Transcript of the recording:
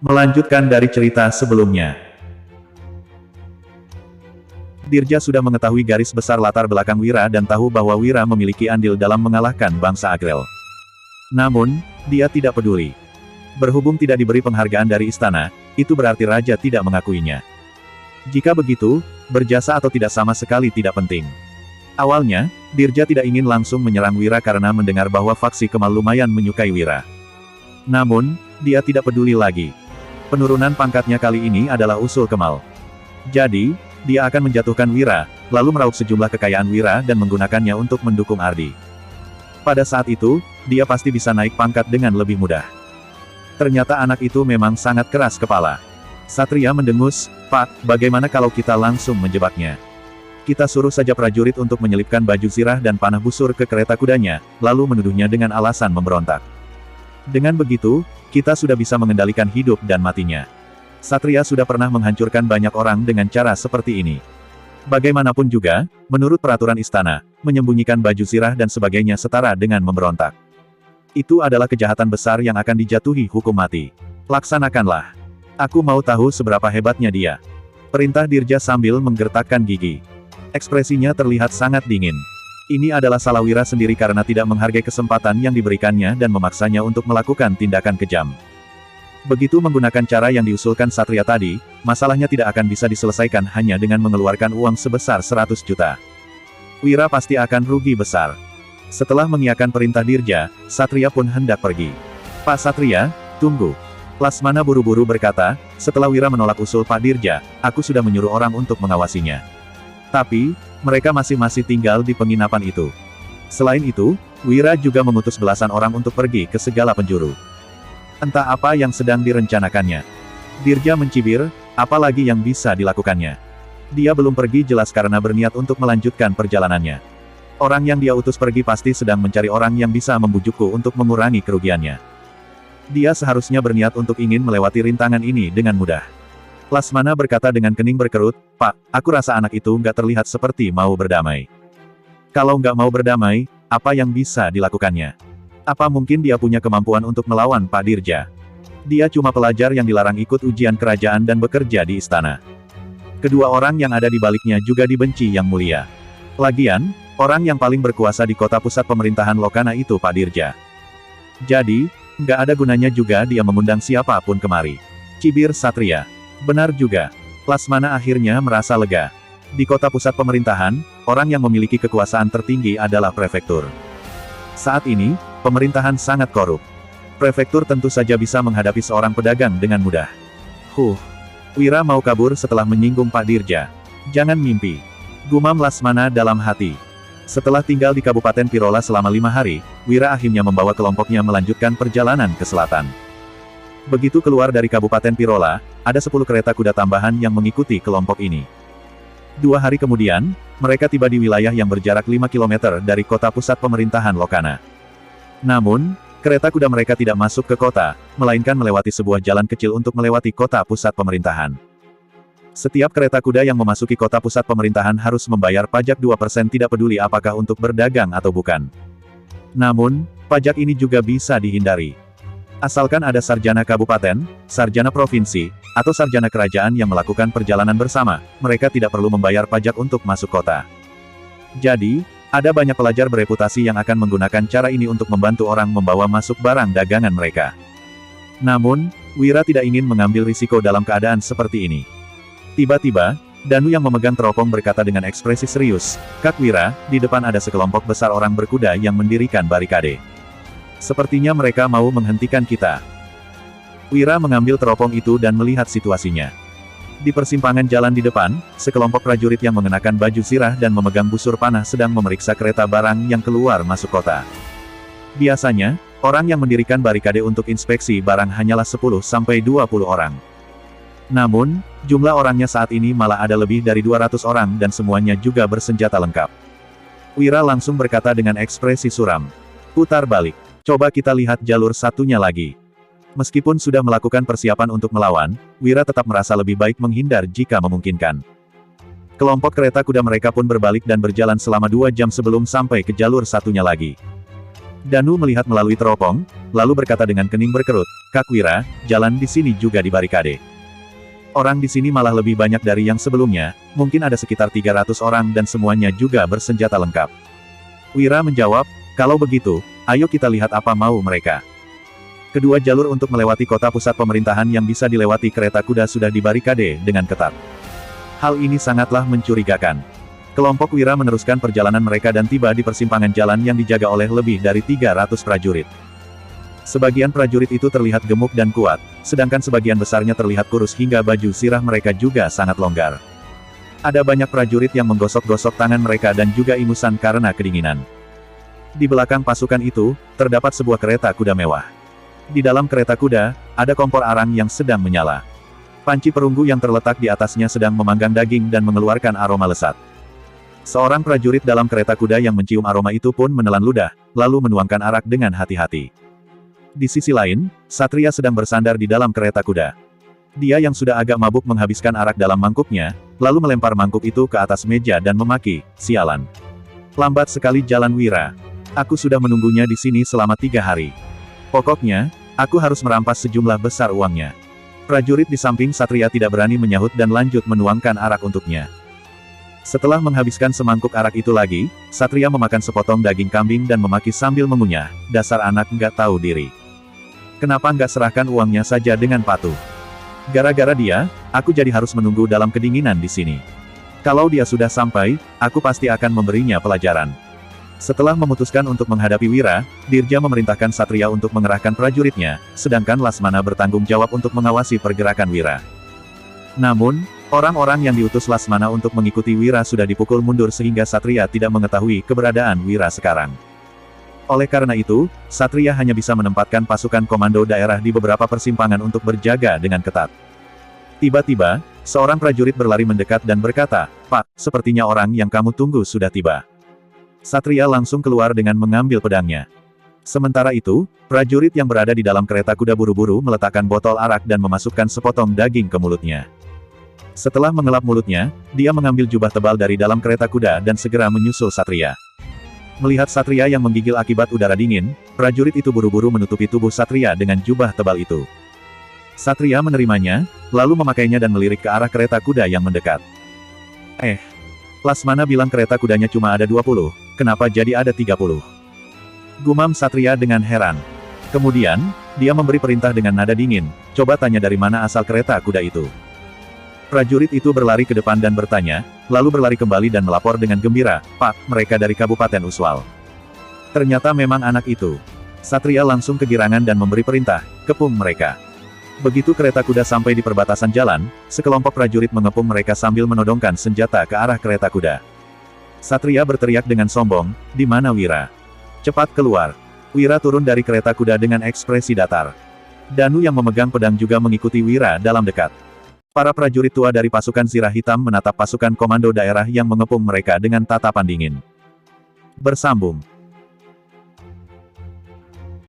Melanjutkan dari cerita sebelumnya. Dirja sudah mengetahui garis besar latar belakang Wira dan tahu bahwa Wira memiliki andil dalam mengalahkan bangsa Agrel. Namun, dia tidak peduli. Berhubung tidak diberi penghargaan dari istana, itu berarti raja tidak mengakuinya. Jika begitu, berjasa atau tidak sama sekali tidak penting. Awalnya, Dirja tidak ingin langsung menyerang Wira karena mendengar bahwa faksi Kemal lumayan menyukai Wira. Namun, dia tidak peduli lagi. Penurunan pangkatnya kali ini adalah usul Kemal. Jadi, dia akan menjatuhkan Wira, lalu meraup sejumlah kekayaan Wira dan menggunakannya untuk mendukung Ardi. Pada saat itu, dia pasti bisa naik pangkat dengan lebih mudah. Ternyata anak itu memang sangat keras kepala. Satria mendengus, "Pak, bagaimana kalau kita langsung menjebaknya? Kita suruh saja prajurit untuk menyelipkan baju zirah dan panah busur ke kereta kudanya, lalu menuduhnya dengan alasan memberontak. Dengan begitu, kita sudah bisa mengendalikan hidup dan matinya. Satria sudah pernah menghancurkan banyak orang dengan cara seperti ini. Bagaimanapun juga, menurut peraturan istana, menyembunyikan baju zirah dan sebagainya setara dengan memberontak. Itu adalah kejahatan besar yang akan dijatuhi hukum mati. Laksanakanlah. Aku mau tahu seberapa hebatnya dia." Perintah Dirja sambil menggertakkan gigi. Ekspresinya terlihat sangat dingin. Ini adalah salah Wira sendiri karena tidak menghargai kesempatan yang diberikannya dan memaksanya untuk melakukan tindakan kejam. Begitu menggunakan cara yang diusulkan Satria tadi, masalahnya tidak akan bisa diselesaikan hanya dengan mengeluarkan uang sebesar 100 juta. Wira pasti akan rugi besar. Setelah mengiyakan perintah Dirja, Satria pun hendak pergi. "Pak Satria, tunggu." Lasmana buru-buru berkata, "Setelah Wira menolak usul Pak Dirja, aku sudah menyuruh orang untuk mengawasinya. Tapi, mereka masih tinggal di penginapan itu. Selain itu, Wira juga mengutus belasan orang untuk pergi ke segala penjuru. Entah apa yang sedang direncanakannya." Dirja mencibir, apa lagi yang bisa dilakukannya? Dia belum pergi jelas karena berniat untuk melanjutkan perjalanannya. Orang yang dia utus pergi pasti sedang mencari orang yang bisa membujukku untuk mengurangi kerugiannya. Dia seharusnya berniat untuk ingin melewati rintangan ini dengan mudah. Lasmana berkata dengan kening berkerut, "Pak, aku rasa anak itu nggak terlihat seperti mau berdamai." "Kalau nggak mau berdamai, apa yang bisa dilakukannya? Apa mungkin dia punya kemampuan untuk melawan Pak Dirja? Dia cuma pelajar yang dilarang ikut ujian kerajaan dan bekerja di istana. Kedua orang yang ada di baliknya juga dibenci Yang Mulia. Lagian, orang yang paling berkuasa di kota pusat pemerintahan Lokana itu Pak Dirja. Jadi, nggak ada gunanya juga dia mengundang siapapun kemari." Cibir Satria. "Benar juga." Lasmana akhirnya merasa lega. Di kota pusat pemerintahan, orang yang memiliki kekuasaan tertinggi adalah prefektur. Saat ini, pemerintahan sangat korup. Prefektur tentu saja bisa menghadapi seorang pedagang dengan mudah. Wira mau kabur setelah menyinggung Pak Dirja. "Jangan mimpi," gumam Lasmana dalam hati. Setelah tinggal di Kabupaten Pirola selama 5 hari, Wira akhirnya membawa kelompoknya melanjutkan perjalanan ke selatan. Begitu keluar dari Kabupaten Pirola, ada 10 kereta kuda tambahan yang mengikuti kelompok ini. 2 hari kemudian, mereka tiba di wilayah yang berjarak 5 km dari kota pusat pemerintahan Lokana. Namun, kereta kuda mereka tidak masuk ke kota, melainkan melewati sebuah jalan kecil untuk melewati kota pusat pemerintahan. Setiap kereta kuda yang memasuki kota pusat pemerintahan harus membayar pajak 2% tidak peduli apakah untuk berdagang atau bukan. Namun, pajak ini juga bisa dihindari. Asalkan ada sarjana kabupaten, sarjana provinsi, atau sarjana kerajaan yang melakukan perjalanan bersama, mereka tidak perlu membayar pajak untuk masuk kota. Jadi, ada banyak pelajar bereputasi yang akan menggunakan cara ini untuk membantu orang membawa masuk barang dagangan mereka. Namun, Wira tidak ingin mengambil risiko dalam keadaan seperti ini. Tiba-tiba, Danu yang memegang teropong berkata dengan ekspresi serius, "Kak Wira, di depan ada sekelompok besar orang berkuda yang mendirikan barikade. Sepertinya mereka mau menghentikan kita." Wira mengambil teropong itu dan melihat situasinya. Di persimpangan jalan di depan, sekelompok prajurit yang mengenakan baju zirah dan memegang busur panah sedang memeriksa kereta barang yang keluar masuk kota. Biasanya, orang yang mendirikan barikade untuk inspeksi barang hanyalah 10-20 orang. Namun, jumlah orangnya saat ini malah ada lebih dari 200 orang dan semuanya juga bersenjata lengkap. Wira langsung berkata dengan ekspresi suram, "Putar balik. Coba kita lihat jalur satunya lagi." Meskipun sudah melakukan persiapan untuk melawan, Wira tetap merasa lebih baik menghindar jika memungkinkan. Kelompok kereta kuda mereka pun berbalik dan berjalan selama 2 jam sebelum sampai ke jalur satunya lagi. Danu melihat melalui teropong, lalu berkata dengan kening berkerut, "Kak Wira, jalan di sini juga dibarikade. Orang di sini malah lebih banyak dari yang sebelumnya, mungkin ada sekitar 300 orang dan semuanya juga bersenjata lengkap." Wira menjawab, "Kalau begitu, ayo kita lihat apa mau mereka." Kedua jalur untuk melewati kota pusat pemerintahan yang bisa dilewati kereta kuda sudah dibarikade dengan ketat. Hal ini sangatlah mencurigakan. Kelompok Wira meneruskan perjalanan mereka dan tiba di persimpangan jalan yang dijaga oleh lebih dari 300 prajurit. Sebagian prajurit itu terlihat gemuk dan kuat, sedangkan sebagian besarnya terlihat kurus hingga baju sirah mereka juga sangat longgar. Ada banyak prajurit yang menggosok-gosok tangan mereka dan juga ingusan karena kedinginan. Di belakang pasukan itu, terdapat sebuah kereta kuda mewah. Di dalam kereta kuda, ada kompor arang yang sedang menyala. Panci perunggu yang terletak di atasnya sedang memanggang daging dan mengeluarkan aroma lesat. Seorang prajurit dalam kereta kuda yang mencium aroma itu pun menelan ludah, lalu menuangkan arak dengan hati-hati. Di sisi lain, Satria sedang bersandar di dalam kereta kuda. Dia yang sudah agak mabuk menghabiskan arak dalam mangkuknya, lalu melempar mangkuk itu ke atas meja dan memaki, "Sialan. Lambat sekali jalan Wira. Aku sudah menunggunya di sini selama 3 hari. Pokoknya, aku harus merampas sejumlah besar uangnya." Prajurit di samping Satria tidak berani menyahut dan lanjut menuangkan arak untuknya. Setelah menghabiskan semangkuk arak itu lagi, Satria memakan sepotong daging kambing dan memaki sambil mengunyah, "Dasar anak nggak tahu diri. Kenapa nggak serahkan uangnya saja dengan patuh? Gara-gara dia, aku jadi harus menunggu dalam kedinginan di sini. Kalau dia sudah sampai, aku pasti akan memberinya pelajaran." Setelah memutuskan untuk menghadapi Wira, Dirja memerintahkan Satria untuk mengerahkan prajuritnya, sedangkan Lasmana bertanggung jawab untuk mengawasi pergerakan Wira. Namun, orang-orang yang diutus Lasmana untuk mengikuti Wira sudah dipukul mundur sehingga Satria tidak mengetahui keberadaan Wira sekarang. Oleh karena itu, Satria hanya bisa menempatkan pasukan komando daerah di beberapa persimpangan untuk berjaga dengan ketat. Tiba-tiba, seorang prajurit berlari mendekat dan berkata, "Pak, sepertinya orang yang kamu tunggu sudah tiba." Satria langsung keluar dengan mengambil pedangnya. Sementara itu, prajurit yang berada di dalam kereta kuda buru-buru meletakkan botol arak dan memasukkan sepotong daging ke mulutnya. Setelah mengelap mulutnya, dia mengambil jubah tebal dari dalam kereta kuda dan segera menyusul Satria. Melihat Satria yang menggigil akibat udara dingin, prajurit itu buru-buru menutupi tubuh Satria dengan jubah tebal itu. Satria menerimanya, lalu memakainya dan melirik ke arah kereta kuda yang mendekat. Lasmana bilang kereta kudanya cuma ada 20, kenapa jadi ada 30? Gumam Satria dengan heran. Kemudian, dia memberi perintah dengan nada dingin, "Coba tanya dari mana asal kereta kuda itu." Prajurit itu berlari ke depan dan bertanya, lalu berlari kembali dan melapor dengan gembira, "Pak, mereka dari Kabupaten Uswal." Ternyata memang anak itu. Satria langsung kegirangan dan memberi perintah, "Kepung mereka." Begitu kereta kuda sampai di perbatasan jalan, sekelompok prajurit mengepung mereka sambil menodongkan senjata ke arah kereta kuda. Satria berteriak dengan sombong, "Di mana Wira? Cepat keluar!" Wira turun dari kereta kuda dengan ekspresi datar. Danu yang memegang pedang juga mengikuti Wira dalam dekat. Para prajurit tua dari pasukan Zirah Hitam menatap pasukan komando daerah yang mengepung mereka dengan tatapan dingin. Bersambung.